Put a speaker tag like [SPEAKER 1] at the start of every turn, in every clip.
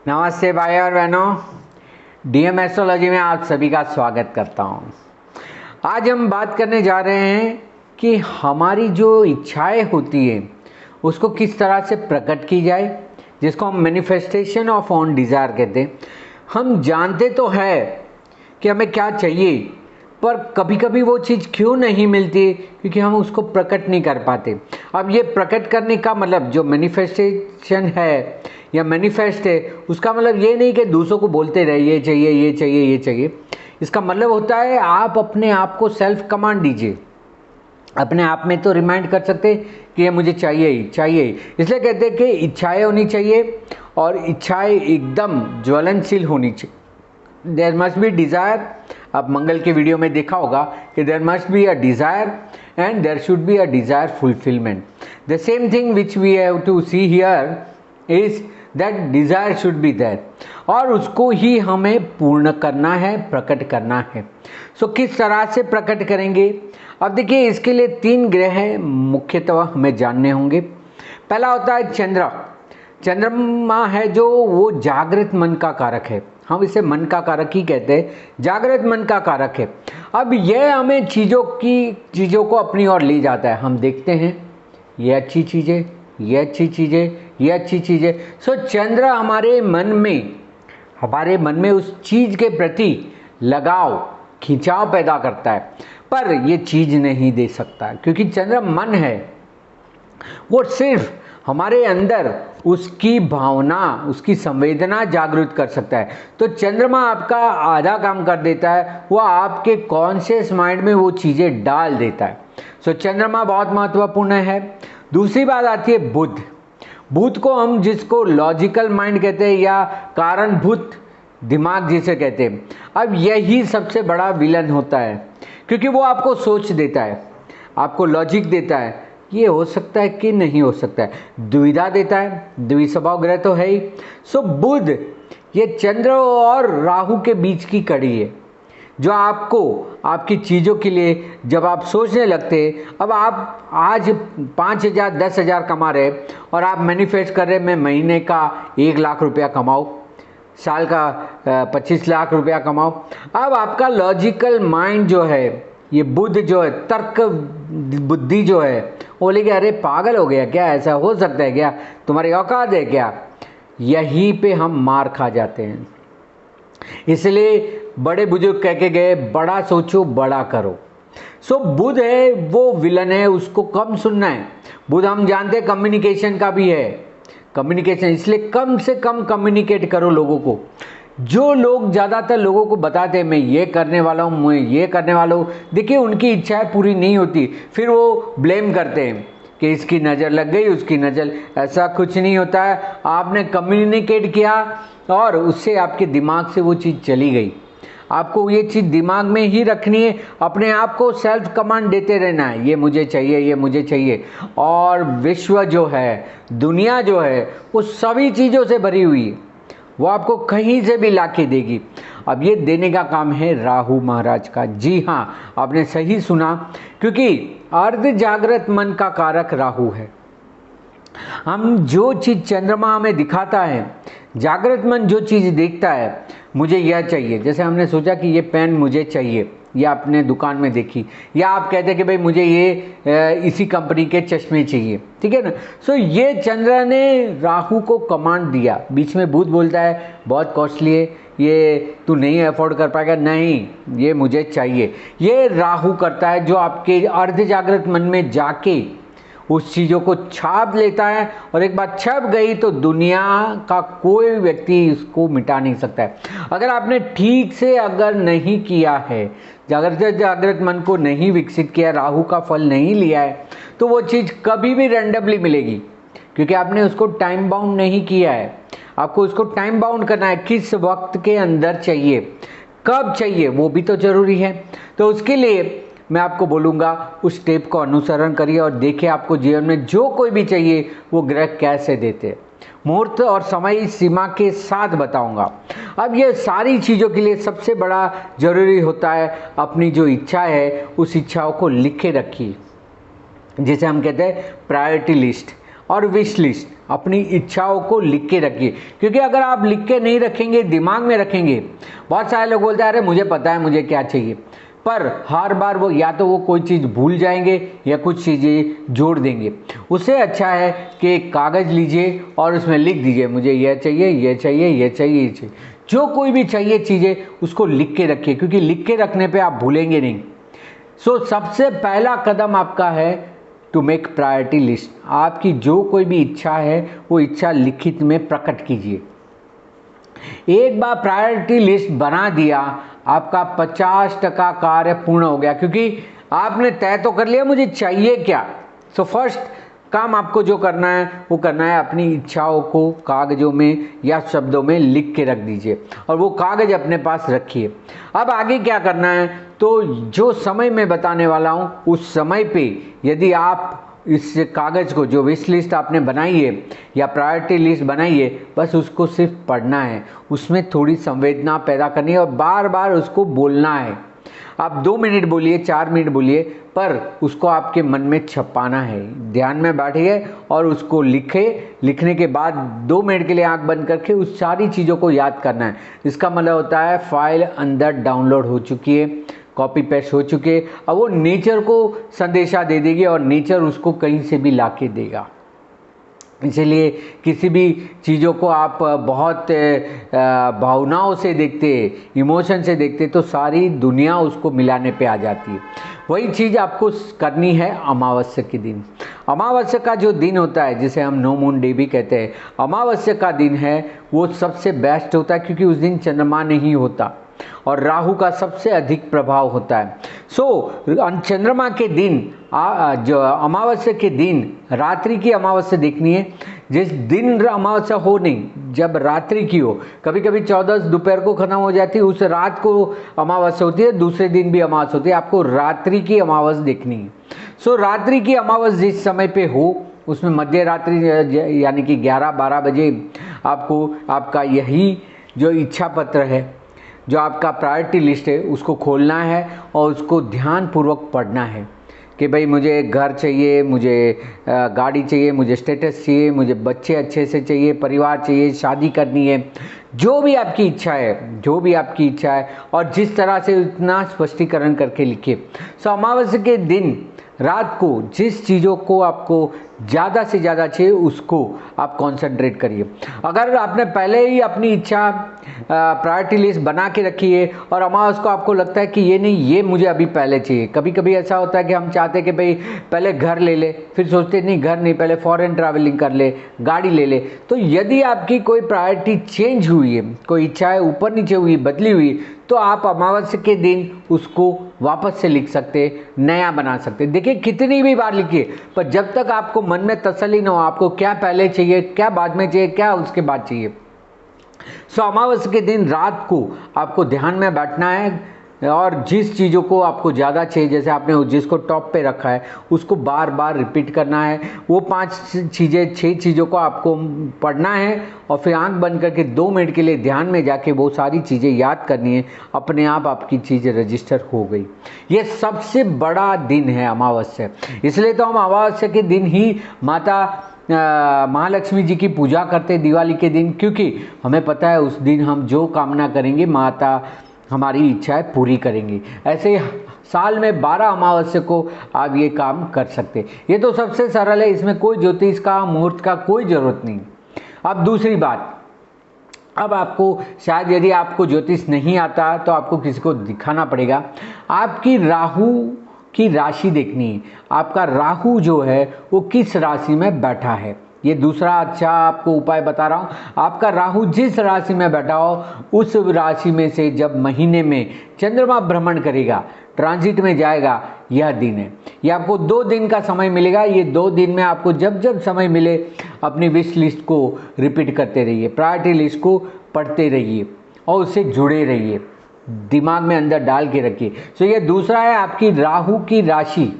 [SPEAKER 1] नमस्ते भाई और बहनों, डीएम एस्ट्रोलॉजी में आप सभी का स्वागत करता हूं। आज हम बात करने जा रहे हैं कि हमारी जो इच्छाएं होती हैं उसको किस तरह से प्रकट की जाए, जिसको हम मैनिफेस्टेशन ऑफ ऑन डिज़ायर कहते हैं। हम जानते तो है कि हमें क्या चाहिए, पर कभी कभी वो चीज़ क्यों नहीं मिलती, क्योंकि हम उसको प्रकट नहीं कर पाते। अब ये प्रकट करने का मतलब, जो मैनिफेस्टेशन है या मैनिफेस्ट है, उसका मतलब ये नहीं कि दूसरों को बोलते रहे ये चाहिए ये चाहिए ये चाहिए। इसका मतलब होता है आप अपने आप को सेल्फ कमांड दीजिए। अपने आप में तो रिमाइंड कर सकते कि ये मुझे चाहिए ही चाहिए ही। इसलिए कहते हैं कि इच्छाएं होनी चाहिए और इच्छाएं एकदम ज्वलनशील होनी चाहिए। There must be desire. आप मंगल के वीडियो में देखा होगा कि there must be a desire and there should be a desire fulfilment. The same thing which we have to see here is that desire should be there, और उसको ही हमें पूर्ण करना है, प्रकट करना है। सो किस तरह से प्रकट करेंगे? अब देखिए, इसके लिए 3 ग्रह मुख्यतः हमें जानने होंगे। पहला होता है चंद्र। चंद्रमा है जो वो जागृत मन का कारक है। हम इसे मन का कारक ही कहते हैं, जागृत मन का कारक है। अब यह हमें चीज़ों को अपनी ओर ले जाता है। हम देखते हैं ये अच्छी चीज़ें, ये अच्छी चीज़ें, ये अच्छी चीज़ें। सो चंद्र हमारे मन में उस चीज़ के प्रति लगाव, खिंचाव पैदा करता है, पर ये चीज़ नहीं दे सकता, क्योंकि चंद्र मन है। वो सिर्फ हमारे अंदर उसकी भावना, उसकी संवेदना जागृत कर सकता है। तो चंद्रमा आपका आधा काम कर देता है, वो आपके कॉन्शियस माइंड में वो चीज़ें डाल देता है। सो चंद्रमा बहुत महत्वपूर्ण है। दूसरी बात आती है बुध। बुध को हम जिसको लॉजिकल माइंड कहते हैं या कारणभूत दिमाग जिसे कहते हैं, अब यही सबसे बड़ा विलन होता है, क्योंकि वो आपको सोच देता है, आपको लॉजिक देता है, ये हो सकता है कि नहीं हो सकता है, दुविधा देता है। द्विस्वभाव ग्रह तो है ही। सो बुध ये चंद्र और राहु के बीच की कड़ी है, जो आपको आपकी चीज़ों के लिए जब आप सोचने लगते हैं, अब आप आज 5,000 10,000 कमा रहे और आप मैनिफेस्ट कर रहे मैं महीने का 1 लाख रुपया कमाऊँ, साल का 25 लाख रुपया कमाओ। अब आपका लॉजिकल माइंड जो है, ये बुध जो है, तर्क बुद्धि जो है, वो बोलेगी अरे पागल हो गया क्या, ऐसा हो सकता है क्या, तुम्हारी औकात है क्या। यहीं पे हम मार खा जाते हैं। इसलिए बड़े बुजुर्ग कह के गए, बड़ा सोचो बड़ा करो। सो बुध है वो विलन है, उसको कम सुनना है। बुध हम जानते हैं कम्युनिकेशन का भी है, कम्युनिकेशन, इसलिए कम से कम कम्युनिकेट करो लोगों को। जो लोग ज़्यादातर लोगों को बताते हैं मैं ये करने वाला हूँ, मैं ये करने वाला हूँ, देखिए उनकी इच्छाएं पूरी नहीं होती, फिर वो ब्लेम करते हैं कि इसकी नज़र लग गई, उसकी नज़र। ऐसा कुछ नहीं होता है। आपने कम्युनिकेट किया और उससे आपके दिमाग से वो चीज़ चली गई। आपको ये चीज़ दिमाग में ही रखनी है, अपने आप को सेल्फ कमांड देते रहना है, ये मुझे चाहिए, ये मुझे चाहिए। और विश्व जो है, दुनिया जो है, वो सभी चीज़ों से भरी हुई है, वो आपको कहीं से भी लाके देगी। अब ये देने का काम है राहु महाराज का। जी हाँ, आपने सही सुना, क्योंकि अर्ध जागृत मन का कारक राहु है। हम जो चीज़ चंद्रमा हमें दिखाता है, जागृत मन जो चीज़ देखता है, मुझे यह चाहिए। जैसे हमने सोचा कि ये पेन मुझे चाहिए, या आपने दुकान में देखी, या आप कहते हैं कि भाई मुझे ये इसी कंपनी के चश्मे चाहिए, ठीक है ना। सो ये चंद्र ने राहु को कमांड दिया। बीच में बुध बोलता है बहुत कॉस्टली है, ये तू नहीं अफोर्ड कर पाएगा, नहीं ये मुझे चाहिए। ये राहु करता है, जो आपके अर्ध जागृत मन में जाके उस चीज़ों को छाप लेता है, और एक बार छप गई तो दुनिया का कोई व्यक्ति इसको मिटा नहीं सकता है। अगर आपने ठीक से अगर नहीं किया है, जागृत मन को नहीं विकसित किया, राहु का फल नहीं लिया है, तो वो चीज़ कभी भी रैंडमली मिलेगी, क्योंकि आपने उसको टाइम बाउंड नहीं किया है। आपको उसको टाइम बाउंड करना है, किस वक्त के अंदर चाहिए, कब चाहिए, वो भी तो ज़रूरी है। तो उसके लिए मैं आपको बोलूँगा उस स्टेप को अनुसरण करिए और देखिए आपको जीवन में जो कोई भी चाहिए वो ग्रह कैसे देते हैं। मुहूर्त और समय सीमा के साथ बताऊंगा। अब ये सारी चीज़ों के लिए सबसे बड़ा ज़रूरी होता है अपनी जो इच्छा है, उस इच्छाओं को लिखे रखिए, जिसे हम कहते हैं प्रायोरिटी लिस्ट। और विश लिस्ट, अपनी इच्छाओं को लिख के रखिए। क्योंकि अगर आप लिख के नहीं रखेंगे, दिमाग में रखेंगे, बहुत सारे लोग बोलते हैं अरे मुझे पता है मुझे क्या चाहिए, पर हर बार वो या तो वो कोई चीज़ भूल जाएंगे या कुछ चीज़ें जोड़ देंगे। उससे अच्छा है कि एक कागज़ लीजिए और उसमें लिख दीजिए मुझे यह चाहिए, ये चाहिए, ये चाहिए, ये चाहिए। जो कोई भी चाहिए चीज़ें उसको लिख के रखिए, क्योंकि लिख के रखने पे आप भूलेंगे नहीं। सबसे पहला कदम आपका है टू मेक प्रायोरिटी लिस्ट। आपकी जो कोई भी इच्छा है वो इच्छा लिखित में प्रकट कीजिए। एक बार प्रायोरिटी लिस्ट बना दिया, आपका 50% कार्य पूर्ण हो गया, क्योंकि आपने तय तो कर लिया मुझे चाहिए क्या। फर्स्ट काम आपको जो करना है वो करना है, अपनी इच्छाओं को कागजों में या शब्दों में लिख के रख दीजिए और वो कागज अपने पास रखिए। अब आगे क्या करना है, तो जो समय मैं बताने वाला हूँ उस समय पे यदि आप इस कागज़ को, जो विश लिस्ट आपने बनाई है या प्रायोरिटी लिस्ट बनाई है, बस उसको सिर्फ पढ़ना है, उसमें थोड़ी संवेदना पैदा करनी है और बार बार उसको बोलना है। आप 2 मिनट बोलिए, 4 मिनट बोलिए, पर उसको आपके मन में छपाना है। ध्यान में बैठिए और उसको लिखने के बाद 2 मिनट के लिए आंख बंद करके उस सारी चीज़ों को याद करना है। इसका मतलब होता है फाइल अंदर डाउनलोड हो चुकी है, कॉपी पेस्ट हो चुके, अब वो नेचर को संदेशा दे देगी और नेचर उसको कहीं से भी ला के देगा। इसलिए किसी भी चीज़ों को आप बहुत भावनाओं से देखते, इमोशन से देखते, तो सारी दुनिया उसको मिलाने पे आ जाती है। वही चीज़ आपको करनी है अमावस्या के दिन। अमावस्या का जो दिन होता है, जिसे हम नो मून डे भी कहते हैं, अमावस्या का दिन है वो सबसे बेस्ट होता है, क्योंकि उस दिन चंद्रमा नहीं होता और राहु का सबसे अधिक प्रभाव होता है। चंद्रमा के दिन, जो अमावस्या के दिन, रात्रि की अमावस्या देखनी है। जिस दिन अमावस्या हो नहीं, जब रात्रि की हो, कभी कभी 14 दोपहर को खत्म हो जाती है, उस रात को अमावस्या होती है, दूसरे दिन भी अमावस्या होती है। आपको रात्रि की अमावस्या देखनी है। रात्रि की अमावस्या जिस समय पे हो, उसमें मध्य रात्रि यानी कि 11-12 बजे आपको आपका यही जो इच्छा पत्र है, जो आपका प्रायोरिटी लिस्ट है, उसको खोलना है और उसको ध्यानपूर्वक पढ़ना है कि भाई मुझे घर चाहिए, मुझे गाड़ी चाहिए, मुझे स्टेटस चाहिए, मुझे बच्चे अच्छे से चाहिए, परिवार चाहिए, शादी करनी है, जो भी आपकी इच्छा है, जो भी आपकी इच्छा है, और जिस तरह से इतना स्पष्टीकरण करके लिखिए। अमावस्या के दिन रात को जिस चीज़ों को आपको ज़्यादा से ज़्यादा चाहिए उसको आप कंसंट्रेट करिए। अगर आपने पहले ही अपनी इच्छा प्रायोरिटी लिस्ट बना के रखी है और अमावस्या को आपको लगता है कि ये नहीं, ये मुझे अभी पहले चाहिए। कभी कभी ऐसा होता है कि हम चाहते हैं कि भाई पहले घर ले ले, फिर सोचते नहीं घर नहीं, पहले फॉरेन ट्रैवलिंग कर ले, गाड़ी ले ले। तो यदि आपकी कोई प्रायोरिटी चेंज हुई है, कोई इच्छाएं ऊपर नीचे हुई, बदली हुई, तो आप अमावस्या के दिन उसको वापस से लिख सकते, नया बना सकते। देखिए कितनी भी बार लिखिए, पर जब तक आपको मन में तसल्ली न हो आपको क्या पहले चाहिए, क्या बाद में चाहिए, क्या उसके बाद चाहिए। अमावस्या के दिन रात को आपको ध्यान में बैठना है और जिस चीज़ों को आपको ज़्यादा चाहिए, जैसे आपने जिसको टॉप पे रखा है, उसको बार बार रिपीट करना है। वो 5 चीज़ें, 6 चीज़ों को आपको पढ़ना है और फिर आंख बंद करके 2 मिनट के लिए ध्यान में जाके वो सारी चीज़ें याद करनी है। अपने आप आपकी चीज़ें रजिस्टर हो गई। ये सबसे बड़ा दिन है अमावस्या, इसलिए तो हम अमावस्या के दिन ही माता महालक्ष्मी जी की पूजा करते दिवाली के दिन, क्योंकि हमें पता है उस दिन हम जो कामना करेंगे माता हमारी इच्छाएं पूरी करेंगी। ऐसे साल में 12 अमावस्या को आप ये काम कर सकते। ये तो सबसे सरल है, इसमें कोई ज्योतिष का, मुहूर्त का कोई ज़रूरत नहीं। अब दूसरी बात, अब आपको शायद यदि आपको ज्योतिष नहीं आता तो आपको किसी को दिखाना पड़ेगा। आपकी राहु की राशि देखनी है। आपका राहु जो है वो किस राशि में बैठा है, ये दूसरा अच्छा आपको उपाय बता रहा हूँ। आपका राहु जिस राशि में बैठा हो, उस राशि में से जब महीने में चंद्रमा भ्रमण करेगा, ट्रांजिट में जाएगा, यह दिन है। ये आपको 2 दिन का समय मिलेगा। ये 2 दिन में आपको जब जब समय मिले अपनी विश लिस्ट को रिपीट करते रहिए, प्रायोरिटी लिस्ट को पढ़ते रहिए और उससे जुड़े रहिए, दिमाग में अंदर डाल के रखिए। ये दूसरा है आपकी राहु की राशि।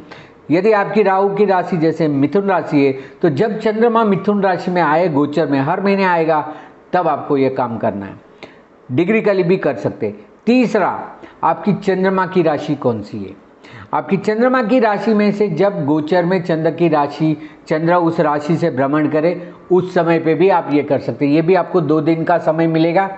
[SPEAKER 1] यदि आपकी राहु की राशि जैसे मिथुन राशि है, तो जब चंद्रमा मिथुन राशि में आए, गोचर में हर महीने आएगा, तब आपको यह काम करना है। डिग्री कली भी कर सकते। तीसरा, आपकी चंद्रमा की राशि कौन सी है। आपकी चंद्रमा की राशि में से जब गोचर में चंद्र उस राशि से भ्रमण करे, उस समय पे भी आप ये कर सकते हैं। ये भी आपको 2 दिन का समय मिलेगा।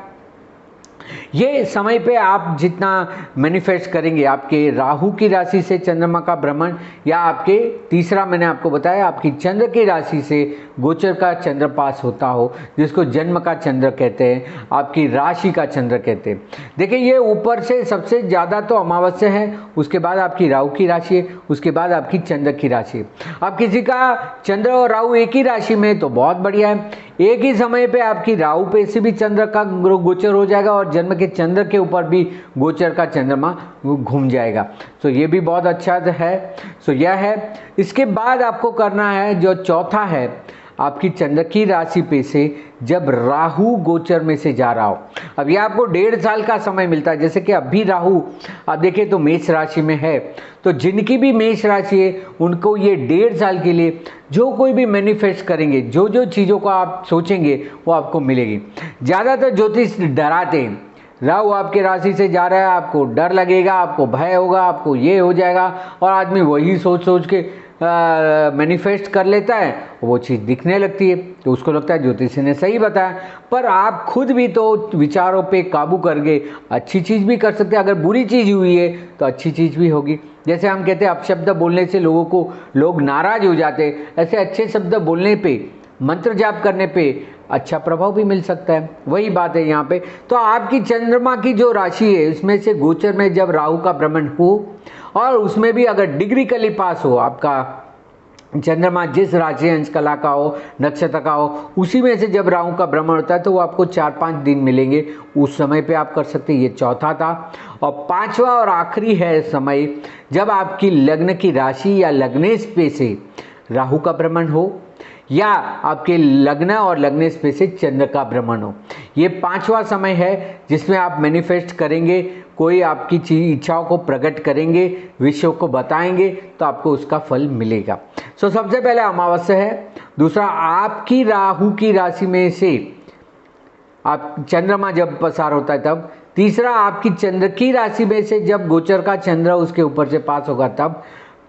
[SPEAKER 1] ये समय पे आप जितना मैनिफेस्ट करेंगे, आपके राहु की राशि से चंद्रमा का भ्रमण, या आपके तीसरा मैंने आपको बताया आपकी चंद्र की राशि से गोचर का चंद्र पास होता हो, जिसको जन्म का चंद्र कहते हैं, आपकी राशि का चंद्र कहते हैं। देखिए ये ऊपर से सबसे ज़्यादा तो अमावस्या है, उसके बाद आपकी राहु की राशि है, उसके बाद आपकी चंद्र की राशि है। अब किसी का चंद्र और राहु एक ही राशि में तो बहुत बढ़िया है, एक ही समय पे आपकी राहु पे से भी चंद्र का गोचर हो जाएगा और जन्म के चंद्र के ऊपर भी गोचर का चंद्रमा घूम जाएगा, तो ये भी बहुत अच्छा है। सो यह है। इसके बाद आपको करना है जो चौथा है, आपकी चंद्र की राशि पे से जब राहु गोचर में से जा रहा हो। अब ये आपको 1.5 साल का समय मिलता है। जैसे कि अभी राहु आप देखिए तो मेष राशि में है, तो जिनकी भी मेष राशि है उनको ये 1.5 साल के लिए जो कोई भी मैनिफेस्ट करेंगे, जो जो चीज़ों को आप सोचेंगे वो आपको मिलेगी। ज़्यादातर ज्योतिष डराते हैं, राहु आपके राशि से जा रहा है, आपको डर लगेगा, आपको भय होगा, आपको ये हो जाएगा, और आदमी वही सोच सोच के मैनिफेस्ट कर लेता है, वो चीज़ दिखने लगती है, तो उसको लगता है ज्योतिषी ने सही बताया। पर आप खुद भी तो विचारों पे काबू करके अच्छी चीज़ भी कर सकते हैं। अगर बुरी चीज़ हुई है तो अच्छी चीज़ भी होगी। जैसे हम कहते हैं अपशब्द बोलने से लोग नाराज हो जाते हैं, ऐसे अच्छे शब्द बोलने पे, मंत्र जाप करने पे अच्छा प्रभाव भी मिल सकता है। वही बात है यहाँ पे। तो आपकी चंद्रमा की जो राशि है उसमें से गोचर में जब राहु का भ्रमण हो, और उसमें भी अगर डिग्रिकली पास हो, आपका चंद्रमा जिस राशि अंश कला का हो, नक्षत्र का हो, उसी में से जब राहु का भ्रमण होता है तो वो आपको 4-5 दिन मिलेंगे, उस समय पे आप कर सकते हैं। ये चौथा था। और पांचवा और आखिरी है समय जब आपकी लग्न की राशि या लग्नेश पे से राहु का भ्रमण हो, या आपके लग्न और लग्नेश पे से चंद्र का भ्रमण हो। ये पांचवा समय है जिसमें आप मैनिफेस्ट करेंगे, कोई आपकी इच्छाओं को प्रकट करेंगे, विश्व को बताएंगे, तो आपको उसका फल मिलेगा। सो सबसे पहले अमावस्या है, दूसरा आपकी राहु की राशि में से आप चंद्रमा जब पसार होता है तब, तीसरा आपकी चंद्र की राशि में से जब गोचर का चंद्र उसके ऊपर से पास होगा तब,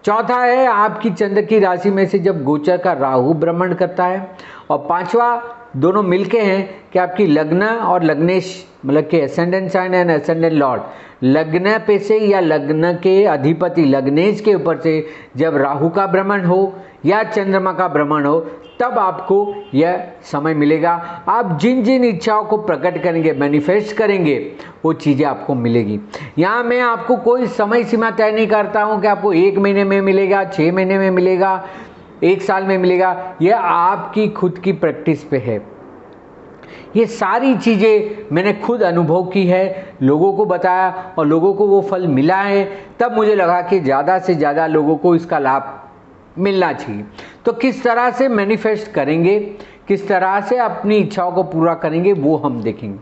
[SPEAKER 1] चौथा है आपकी चंद्र की राशि में से जब गोचर का राहु भ्रमण करता है, और पांचवा दोनों मिलके हैं कि आपकी लग्न और लग्नेश, मतलब कि ascendant sign and ascendant lord, लग्न पे से या लग्न के अधिपति लग्नेश के ऊपर से जब राहु का भ्रमण हो या चंद्रमा का भ्रमण हो, तब आपको यह समय मिलेगा। आप जिन जिन इच्छाओं को प्रकट करेंगे, मैनिफेस्ट करेंगे, वो चीज़ें आपको मिलेगी। यहाँ मैं आपको कोई समय सीमा तय नहीं करता हूँ कि आपको 1 महीने में मिलेगा, 6 महीने में मिलेगा, 1 साल में मिलेगा। यह आपकी खुद की प्रैक्टिस पे है। ये सारी चीज़ें मैंने खुद अनुभव की है, लोगों को बताया और लोगों को वो फल मिला है, तब मुझे लगा कि ज़्यादा से ज़्यादा लोगों को इसका लाभ मिलना चाहिए। तो किस तरह से मैनिफेस्ट करेंगे, किस तरह से अपनी इच्छाओं को पूरा करेंगे, वो हम देखेंगे।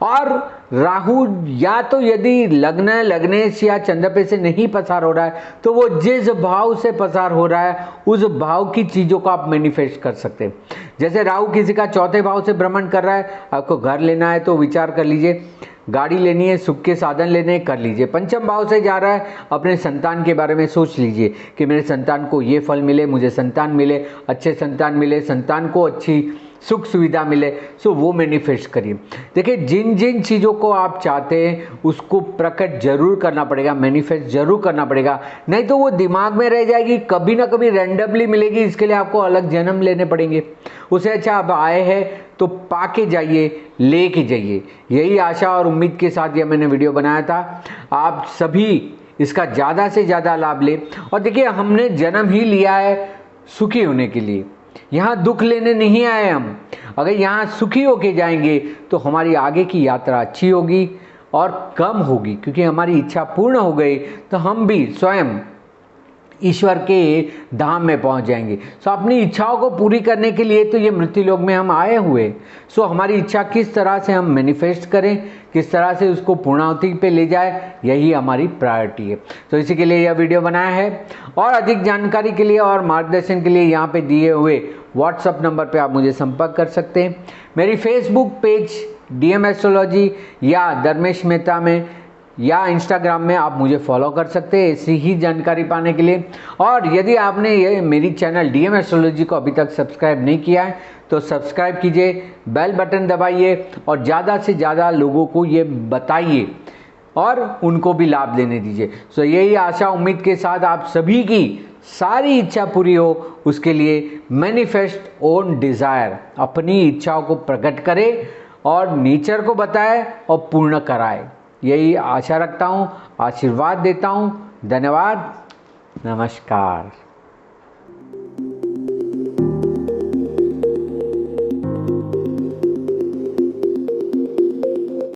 [SPEAKER 1] और राहु या तो यदि लग्न, लग्नेश या चंद्र पे से नहीं पसार हो रहा है, तो वो जिस भाव से पसार हो रहा है उस भाव की चीज़ों को आप मैनिफेस्ट कर सकते हैं। जैसे राहु किसी का चौथे भाव से भ्रमण कर रहा है, आपको घर लेना है तो विचार कर लीजिए, गाड़ी लेनी है, सुख के साधन लेने कर लीजिए। पंचम भाव से जा रहा है, अपने संतान के बारे में सोच लीजिए कि मेरे संतान को ये फल मिले, मुझे संतान मिले, अच्छे संतान मिले, संतान को अच्छी सुख सुविधा मिले। सो वो मैनिफेस्ट करिए। देखिए जिन जिन चीज़ों को आप चाहते हैं उसको प्रकट जरूर करना पड़ेगा, मैनिफेस्ट जरूर करना पड़ेगा, नहीं तो वो दिमाग में रह जाएगी, कभी ना कभी रैंडमली मिलेगी। इसके लिए आपको अलग जन्म लेने पड़ेंगे। उससे अच्छा आप आए हैं तो पाके जाइए, लेके जाइए। यही आशा और उम्मीद के साथ ये मैंने वीडियो बनाया था। आप सभी इसका ज़्यादा से ज़्यादा लाभ लें। और देखिए हमने जन्म ही लिया है सुखी होने के लिए, यहाँ दुख लेने नहीं आए हम। अगर यहाँ सुखी होके जाएंगे तो हमारी आगे की यात्रा अच्छी होगी और कम होगी, क्योंकि हमारी इच्छा पूर्ण हो गई तो हम भी स्वयं ईश्वर के धाम में पहुंच जाएंगे। सो अपनी इच्छाओं को पूरी करने के लिए तो ये मृत्युलोक में हम आए हुए। सो हमारी इच्छा किस तरह से हम मैनिफेस्ट करें, किस तरह से उसको पूर्णाहुति पे ले जाए, यही हमारी प्रायोरिटी है। तो इसी के लिए यह वीडियो बनाया है। और अधिक जानकारी के लिए और मार्गदर्शन के लिए यहाँ पे दिए हुए व्हाट्सअप नंबर पे आप मुझे संपर्क कर सकते हैं। मेरी फेसबुक पेज DM एस्ट्रोलॉजी या धर्मेश मेहता में या इंस्टाग्राम में आप मुझे फॉलो कर सकते हैं ऐसी ही जानकारी पाने के लिए। और यदि आपने ये मेरी चैनल DM एस्ट्रोलॉजी को अभी तक सब्सक्राइब नहीं किया है तो सब्सक्राइब कीजिए, बेल बटन दबाइए और ज़्यादा से ज़्यादा लोगों को ये बताइए और उनको भी लाभ लेने दीजिए। सो यही आशा उम्मीद के साथ आप सभी की सारी इच्छा पूरी हो, उसके लिए मैनिफेस्ट ओन डिज़ायर, अपनी इच्छाओं को प्रकट करें और नेचर को बताए और पूर्ण कराए। यही आशा रखता हूँ, आशीर्वाद देता हूँ। धन्यवाद, नमस्कार।